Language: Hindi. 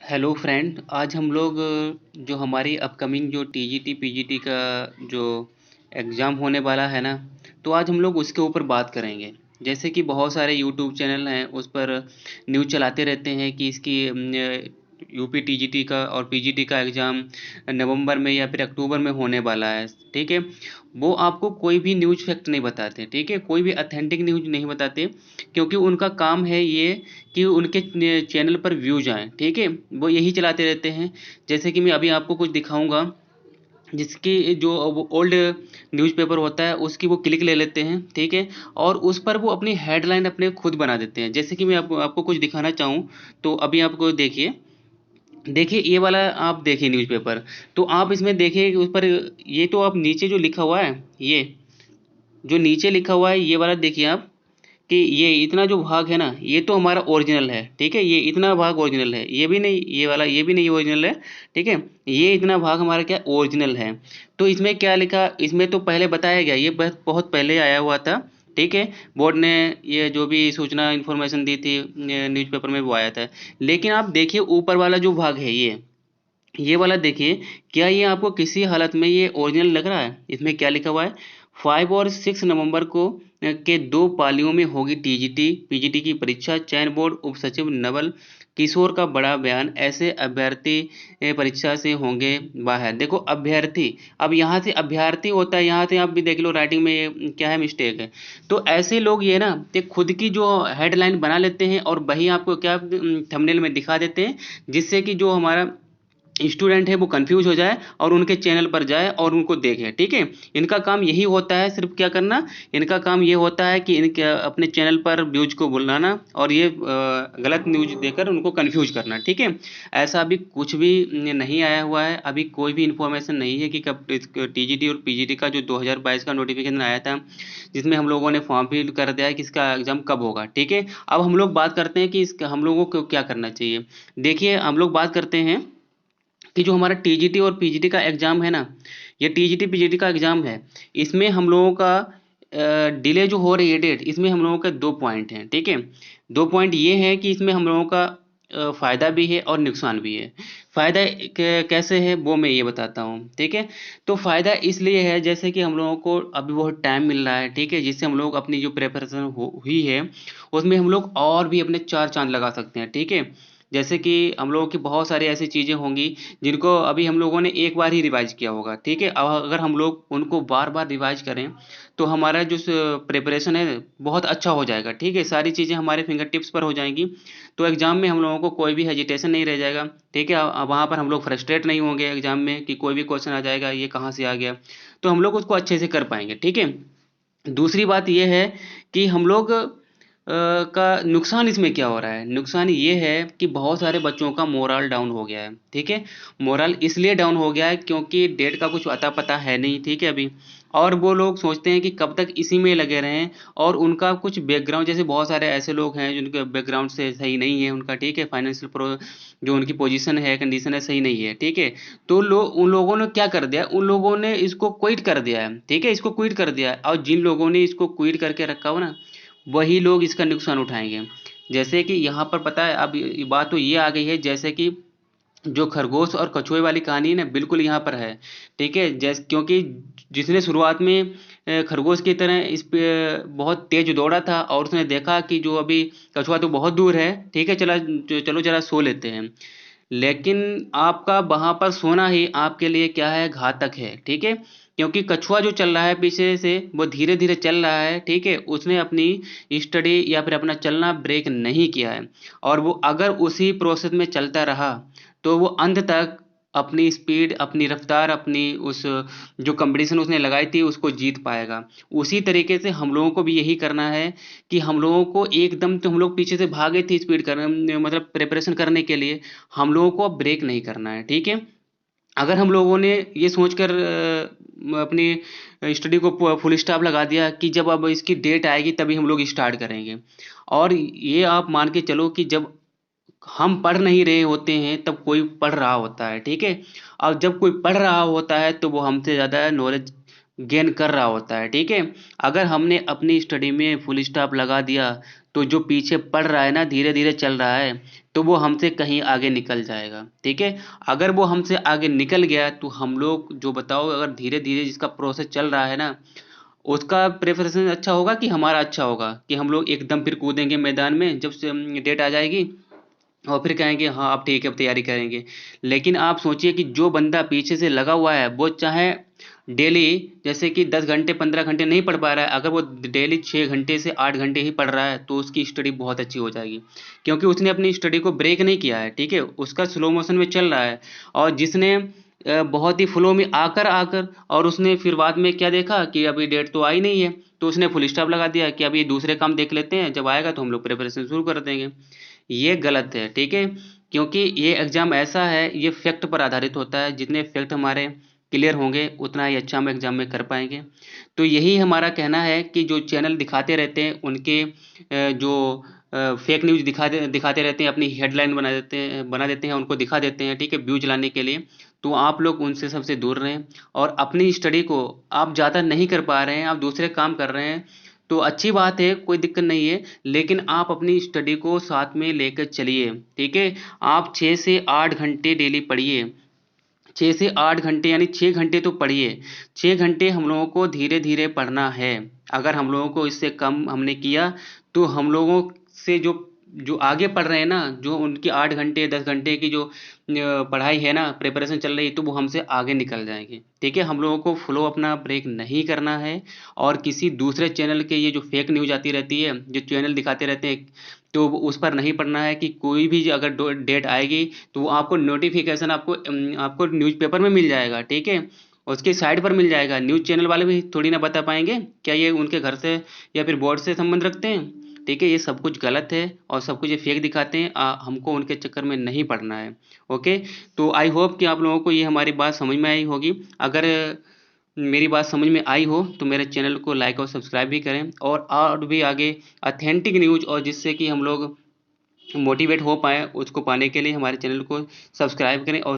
हेलो फ्रेंड, आज हम लोग जो हमारी अपकमिंग जो टीजीटी पीजीटी का जो एग्ज़ाम होने वाला है ना, तो आज हम लोग उसके ऊपर बात करेंगे। जैसे कि बहुत सारे यूट्यूब चैनल हैं, उस पर न्यूज़ चलाते रहते हैं कि इसकी यूपी टीजीटी का और पीजीटी का एग्ज़ाम नवंबर में या फिर अक्टूबर में होने वाला है। ठीक है, वो आपको कोई भी न्यूज़ फैक्ट नहीं बताते। ठीक है, कोई भी ऑथेंटिक न्यूज़ नहीं बताते, क्योंकि उनका काम है ये कि उनके चैनल पर व्यूज आएँ। ठीक है, वो यही चलाते रहते हैं। जैसे कि मैं अभी आपको कुछ दिखाऊंगा, जिसकी जो वो ओल्ड न्यूज़पेपर होता है उसकी वो क्लिक ले लेते हैं। ठीक है, और उस पर वो अपनी हेडलाइन अपने खुद बना देते हैं। जैसे कि मैं आपको कुछ दिखाना चाहूँ, तो अभी आपको देखिए। देखिए ये वाला आप देखिए न्यूज़पेपर, तो आप इसमें देखिए कि उस पर ये तो आप नीचे जो लिखा हुआ है, ये जो नीचे लिखा हुआ है ये वाला देखिए आप, कि ये इतना जो भाग है ना, ये तो हमारा ओरिजिनल है। ठीक है, ये इतना भाग ओरिजिनल है, ये भी नहीं, ये वाला ये भी नहीं ओरिजिनल है। ठीक है, ये इतना भाग हमारा क्या ओरिजिनल है। तो इसमें क्या लिखा, इसमें तो पहले बताया गया, ये बहुत पहले आया हुआ था। ठीक है, बोर्ड ने ये जो भी सूचना इन्फॉर्मेशन दी थी न्यूज़पेपर में वो आया था। लेकिन आप देखिए ऊपर वाला जो भाग है, ये वाला देखिए, क्या ये आपको किसी हालत में ये ओरिजिनल लग रहा है? इसमें क्या लिखा हुआ है, 5 और 6 नवंबर को के 2 पालियों में होगी टीजीटी पीजीटी की परीक्षा, चयन बोर्ड उप सचिव नवल किशोर का बड़ा बयान, ऐसे अभ्यर्थी परीक्षा से होंगे बाहर। देखो अभ्यर्थी, अब यहाँ से अभ्यर्थी होता है, यहाँ से आप भी देख लो राइटिंग में ये क्या है, मिस्टेक है। तो ऐसे लोग ये ना, ये खुद की जो हेडलाइन बना लेते हैं और वही आपको क्या थंबनेल में दिखा देते हैं, जिससे कि जो हमारा स्टूडेंट है वो कंफ्यूज हो जाए और उनके चैनल पर जाए और उनको देखे। ठीक है, इनका काम यही होता है, सिर्फ क्या करना, इनका काम ये होता है कि इनके अपने चैनल पर व्यूज को बुलाना और ये गलत न्यूज देकर उनको कंफ्यूज करना। ठीक है, ऐसा अभी कुछ भी नहीं आया हुआ है, अभी कोई भी इंफॉर्मेशन नहीं है कि कब टीजीटी और पीजीटी का जो 2022 का नोटिफिकेशन आया था, जिसमें हम लोगों ने फॉर्म फिल कर दिया है कि इसका एग्जाम कब होगा। ठीक है, अब हम लोग बात करते हैं कि इसका हम लोगों को क्या करना चाहिए। देखिए हम लोग बात करते हैं कि जो हमारा टीजीटी और पीजीटी का एग्ज़ाम है ना, ये टीजीटी पीजीटी का एग्ज़ाम है, इसमें हम लोगों का डिले जो हो रही है डेट, इसमें हम लोगों के 2 पॉइंट हैं। ठीक है, 2 पॉइंट ये हैं कि इसमें हम लोगों का फ़ायदा भी है और नुकसान भी है। फ़ायदा कैसे है वो मैं ये बताता हूँ। ठीक है, तो फ़ायदा इसलिए है, जैसे कि हम लोगों को अभी बहुत टाइम मिल रहा है। ठीक है, जिससे हम लोग अपनी जो प्रिपरेशन हुई है उसमें हम लोग और भी अपने चार चांद लगा सकते हैं। ठीक है, जैसे कि हम लोगों की बहुत सारी ऐसी चीज़ें होंगी जिनको अभी हम लोगों ने एक बार ही रिवाइज किया होगा। ठीक है, अब अगर हम लोग उनको बार बार रिवाइज करें तो हमारा जो प्रिपरेशन है बहुत अच्छा हो जाएगा। ठीक है, सारी चीज़ें हमारे फिंगर टिप्स पर हो जाएंगी, तो एग्ज़ाम में हम लोगों को कोई भी हेजिटेशन नहीं रह जाएगा। ठीक है, वहाँ पर हम लोग फ्रस्ट्रेट नहीं होंगे एग्ज़ाम में कि कोई भी क्वेश्चन आ जाएगा ये कहाँ से आ गया, तो हम लोग उसको अच्छे से कर पाएंगे। ठीक है, दूसरी बात ये है कि हम लोग का नुकसान इसमें क्या हो रहा है, नुकसान ये है कि बहुत सारे बच्चों का मोरल डाउन हो गया है। ठीक है, मोरल इसलिए डाउन हो गया है क्योंकि डेट का कुछ अता पता है नहीं। ठीक है अभी, और वो लोग सोचते हैं कि कब तक इसी में लगे रहें, और उनका कुछ बैकग्राउंड, जैसे बहुत सारे ऐसे लोग हैं जिनके बैकग्राउंड से सही नहीं है उनका। ठीक है, फाइनेंशियल प्रो जो उनकी पोजीशन है, कंडीशन है, सही नहीं है। ठीक है, तो उन लोगों ने क्या कर दिया, उन लोगों ने इसको क्विट कर दिया है। ठीक है, इसको क्विट कर दिया है, और जिन लोगों ने इसको क्विट करके रखा हो ना, वही लोग इसका नुकसान उठाएंगे। जैसे कि यहाँ पर पता है, अब ये बात तो ये आ गई है, जैसे कि जो खरगोश और कछुए वाली कहानी है ना, बिल्कुल यहाँ पर है। ठीक है, जैसे क्योंकि जिसने शुरुआत में खरगोश की तरह इस पे बहुत तेज दौड़ा था और उसने देखा कि जो अभी कछुआ तो बहुत दूर है। ठीक है, चलो जरा सो लेते हैं, लेकिन आपका वहाँ पर सोना ही आपके लिए क्या है, घातक है। ठीक है, क्योंकि कछुआ जो चल रहा है पीछे से, वो धीरे धीरे चल रहा है। ठीक है, उसने अपनी स्टडी या फिर अपना चलना ब्रेक नहीं किया है, और वो अगर उसी प्रोसेस में चलता रहा तो वो अंत तक अपनी स्पीड, अपनी रफ्तार, अपनी उस जो कंपटीशन उसने लगाई थी उसको जीत पाएगा। उसी तरीके से हम लोगों को भी यही करना है कि हम लोगों को एकदम, तो हम लोग पीछे से भागे थे स्पीड करने, मतलब प्रिपरेशन करने के लिए, हम लोगों को अब ब्रेक नहीं करना है। ठीक है, अगर हम लोगों ने ये सोचकर अपनी स्टडी को फुल स्टॉप लगा दिया कि जब अब इसकी डेट आएगी तभी हम लोग स्टार्ट करेंगे, और ये आप मान के चलो कि जब हम पढ़ नहीं रहे होते हैं तब कोई पढ़ रहा होता है। ठीक है, और जब कोई पढ़ रहा होता है तो वो हमसे ज़्यादा नॉलेज गेन कर रहा होता है। ठीक है, अगर हमने अपनी स्टडी में फुल स्टॉप लगा दिया तो जो पीछे पड़ रहा है ना, धीरे धीरे चल रहा है, तो वो हमसे कहीं आगे निकल जाएगा। ठीक है, अगर वो हमसे आगे निकल गया तो हम लोग जो बताओ, अगर धीरे धीरे जिसका प्रोसेस चल रहा है ना, उसका प्रेफरेंस अच्छा होगा कि हमारा अच्छा होगा, कि हम लोग एकदम फिर कूदेंगे मैदान में जब से डेट आ जाएगी और फिर कहेंगे हाँ अब ठीक है, अब तैयारी करेंगे। लेकिन आप सोचिए कि जो बंदा पीछे से लगा हुआ है, वो चाहे डेली जैसे कि 10 घंटे 15 घंटे नहीं पढ़ पा रहा है, अगर वो डेली 6 घंटे से 8 घंटे ही पढ़ रहा है तो उसकी स्टडी बहुत अच्छी हो जाएगी, क्योंकि उसने अपनी स्टडी को ब्रेक नहीं किया है। ठीक है, उसका स्लो मोशन में चल रहा है। और जिसने बहुत ही फ्लो में आकर आकर और उसने फिर बाद में क्या देखा कि अभी डेट तो आई नहीं है, तो उसने फुल स्टॉप लगा दिया कि अभी दूसरे काम देख लेते हैं, जब आएगा तो हम लोग प्रिपरेशन शुरू कर देंगे। ये गलत है। ठीक है, क्योंकि ये एग्ज़ाम ऐसा है, ये फैक्ट पर आधारित होता है, जितने फैक्ट हमारे क्लियर होंगे उतना ही अच्छा हम एग्ज़ाम में कर पाएंगे। तो यही हमारा कहना है कि जो चैनल दिखाते रहते हैं उनके जो फेक न्यूज़ दिखाते रहते हैं, अपनी हेडलाइन बना देते हैं, उनको दिखा देते हैं। ठीक है, व्यूज लाने के लिए। तो आप लोग उनसे सबसे दूर रहें और अपनी स्टडी को आप ज़्यादा नहीं कर पा रहे हैं, आप दूसरे काम कर रहे हैं, तो अच्छी बात है, कोई दिक्कत नहीं है, लेकिन आप अपनी स्टडी को साथ में लेकर चलिए। ठीक है, आप 6 से 8 घंटे डेली पढ़िए। 6 से 8 घंटे यानी 6 घंटे तो पढ़िए। 6 घंटे हम लोगों को धीरे धीरे पढ़ना है। अगर हम लोगों को इससे कम हमने किया तो हम लोगों से जो जो आगे पढ़ रहे हैं ना, जो उनकी 8 घंटे 10 घंटे की जो पढ़ाई है ना, प्रिपरेशन चल रही है, तो वो हमसे आगे निकल जाएंगे। ठीक है, हम लोगों को फ्लो अपना ब्रेक नहीं करना है और किसी दूसरे चैनल के ये जो फेक न्यूज़ आती रहती है, जो चैनल दिखाते रहते हैं, तो उस पर नहीं पढ़ना है। कि कोई भी अगर डेट आएगी तो वो आपको नोटिफिकेशन आपको न्यूज़पेपर में मिल जाएगा। ठीक है, उसके साइड पर मिल जाएगा। न्यूज़ चैनल वाले भी थोड़ी ना बता पाएंगे, क्या ये उनके घर से या फिर बोर्ड से संबंध रखते हैं। ठीक है, ये सब कुछ गलत है और सब कुछ ये फेक दिखाते हैं। हमको उनके चक्कर में नहीं पड़ना है। ओके, तो आई होप कि आप लोगों को ये हमारी बात समझ में आई होगी। अगर मेरी बात समझ में आई हो तो मेरे चैनल को लाइक और सब्सक्राइब भी करें, और भी आगे ऑथेंटिक न्यूज़ और जिससे कि हम लोग मोटिवेट हो पाएँ, उसको पाने के लिए हमारे चैनल को सब्सक्राइब करें और